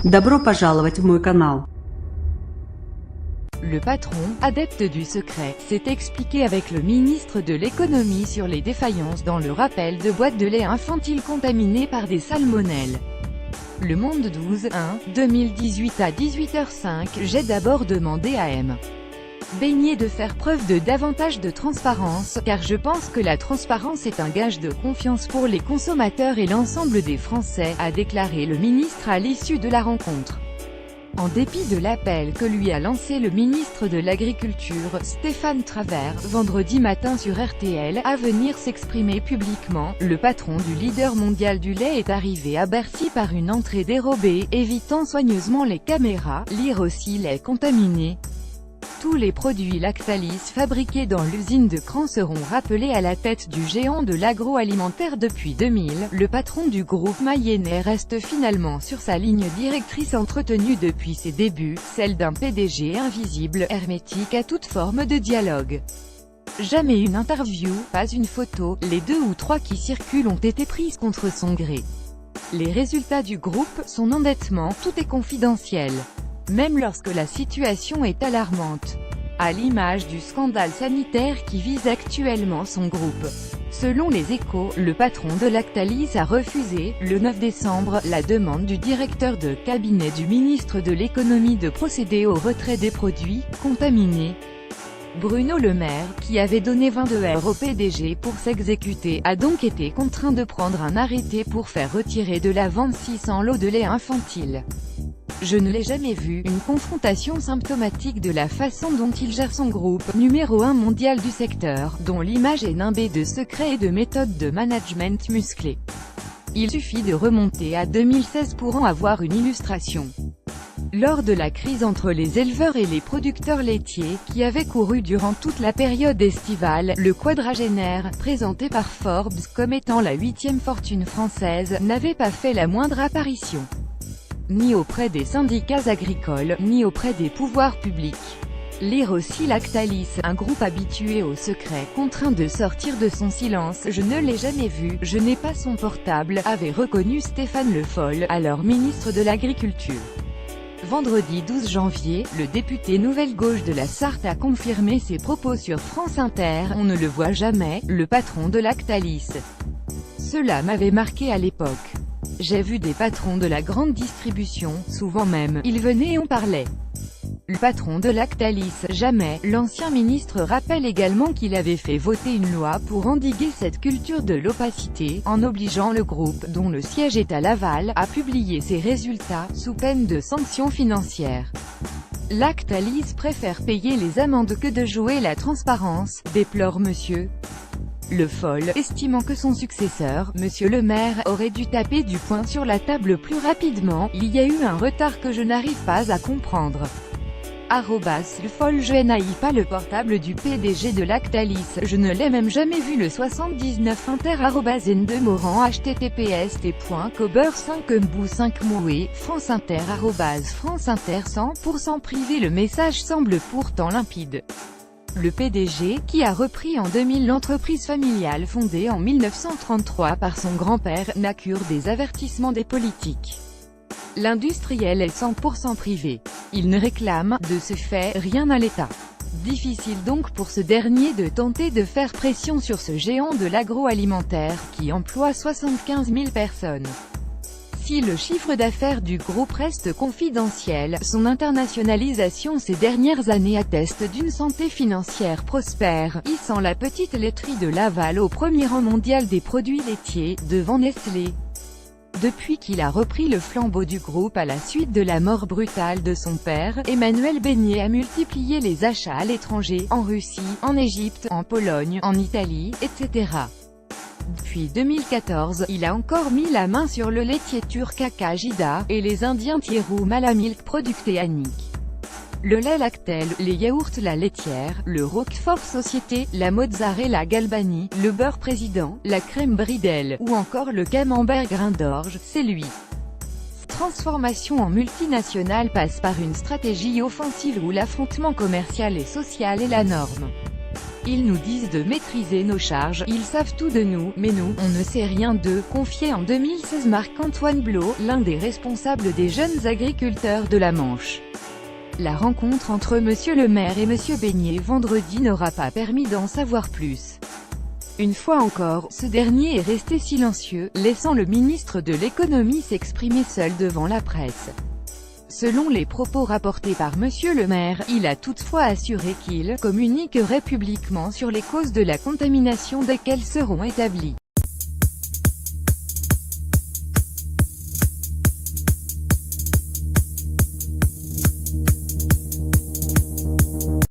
Добро пожаловать в мой канал. Le patron, adepte du secret, s'est expliqué avec le ministre de l'économie sur les défaillances dans le rappel de boîtes de lait infantile contaminées par des salmonelles. Le Monde 12/1, 2018 à 18h05. J'ai d'abord demandé à M. Beignet de faire preuve de davantage de transparence, car je pense que la transparence est un gage de confiance pour les consommateurs et l'ensemble des Français, a déclaré le ministre à l'issue de la rencontre. En dépit de l'appel que lui a lancé le ministre de l'Agriculture, Stéphane Travert, vendredi matin sur RTL, à venir s'exprimer publiquement, le patron du leader mondial du lait est arrivé à Bercy par une entrée dérobée, évitant soigneusement les caméras. Lire aussi lait contaminé. Tous les produits Lactalis fabriqués dans l'usine de Cran seront rappelés à la tête du géant de l'agroalimentaire depuis 2000. Le patron du groupe mayennais reste finalement sur sa ligne directrice entretenue depuis ses débuts, celle d'un PDG invisible, hermétique à toute forme de dialogue. Jamais une interview, pas une photo, les 2 ou 3 qui circulent ont été prises contre son gré. Les résultats du groupe, son endettement, tout est confidentiel. Même lorsque la situation est alarmante. À l'image du scandale sanitaire qui vise actuellement son groupe. Selon les Échos, le patron de Lactalis a refusé, le 9 décembre, la demande du directeur de cabinet du ministre de l'économie de procéder au retrait des produits contaminés. Bruno Le Maire, qui avait donné 22 heures au PDG pour s'exécuter, a donc été contraint de prendre un arrêté pour faire retirer de la vente 600 lots de lait infantile. Je ne l'ai jamais vu, une confrontation symptomatique de la façon dont il gère son groupe, numéro 1 mondial du secteur, dont l'image est nimbée de secrets et de méthodes de management musclées. Il suffit de remonter à 2016 pour en avoir une illustration. Lors de la crise entre les éleveurs et les producteurs laitiers, qui avait couru durant toute la période estivale, le quadragénaire, présenté par Forbes comme étant la 8e fortune française, n'avait pas fait la moindre apparition. Ni auprès des syndicats agricoles, ni auprès des pouvoirs publics. Lire aussi Lactalis, un groupe habitué au secret, contraint de sortir de son silence. Je ne l'ai jamais vu, je n'ai pas son portable, avait reconnu Stéphane Le Foll, alors ministre de l'Agriculture. Vendredi 12 janvier, le député Nouvelle Gauche de la Sarthe a confirmé ses propos sur France Inter. On ne le voit jamais, le patron de Lactalis. Cela m'avait marqué à l'époque. J'ai vu des patrons de la grande distribution, souvent même, ils venaient et on parlait. Le patron de Lactalis, jamais. L'ancien ministre rappelle également qu'il avait fait voter une loi pour endiguer cette culture de l'opacité, en obligeant le groupe, dont le siège est à Laval, à publier ses résultats, sous peine de sanctions financières. Lactalis préfère payer les amendes que de jouer la transparence, déplore monsieur Le Foll, estimant que son successeur, Monsieur Le Maire, aurait dû taper du poing sur la table plus rapidement. Il y a eu un retard que je n'arrive pas à comprendre. Le Foll, je n'haïs pas le portable du PDG de Lactalis, je ne l'ai même jamais vu. Le 79 inter @n2moran https://cober5mbou5moé France Inter France Inter 100% privé. Le message semble pourtant limpide. Le PDG, qui a repris en 2000 l'entreprise familiale fondée en 1933 par son grand-père, n'a cure des avertissements des politiques. L'industriel est 100% privé. Il ne réclame, de ce fait, rien à l'État. Difficile donc pour ce dernier de tenter de faire pression sur ce géant de l'agroalimentaire, qui emploie 75 000 personnes. Si le chiffre d'affaires du groupe reste confidentiel, son internationalisation ces dernières années atteste d'une santé financière prospère, hissant la petite laiterie de Laval au premier rang mondial des produits laitiers, devant Nestlé. Depuis qu'il a repris le flambeau du groupe à la suite de la mort brutale de son père, Emmanuel Beignet a multiplié les achats à l'étranger, en Russie, en Égypte, en Pologne, en Italie, etc. Depuis 2014, il a encore mis la main sur le laitier turc Akajida, et les indiens Thierry Malamilk Producteanic. Le lait Lactel, les yaourts La Laitière, le Roquefort Société, la Mozzarella Galbani, le beurre Président, la crème Bridel, ou encore le camembert grain d'orge, c'est lui. Transformation en multinationale passe par une stratégie offensive où l'affrontement commercial et social est la norme. Ils nous disent de maîtriser nos charges, ils savent tout de nous, mais nous, on ne sait rien d'eux, confiait en 2016 Marc-Antoine Blot, l'un des responsables des jeunes agriculteurs de la Manche. La rencontre entre Monsieur le maire et Monsieur Beignet vendredi n'aura pas permis d'en savoir plus. Une fois encore, ce dernier est resté silencieux, laissant le ministre de l'économie s'exprimer seul devant la presse. Selon les propos rapportés par Monsieur le maire, il a toutefois assuré qu'il communiquerait publiquement sur les causes de la contamination dès qu'elles seront établies.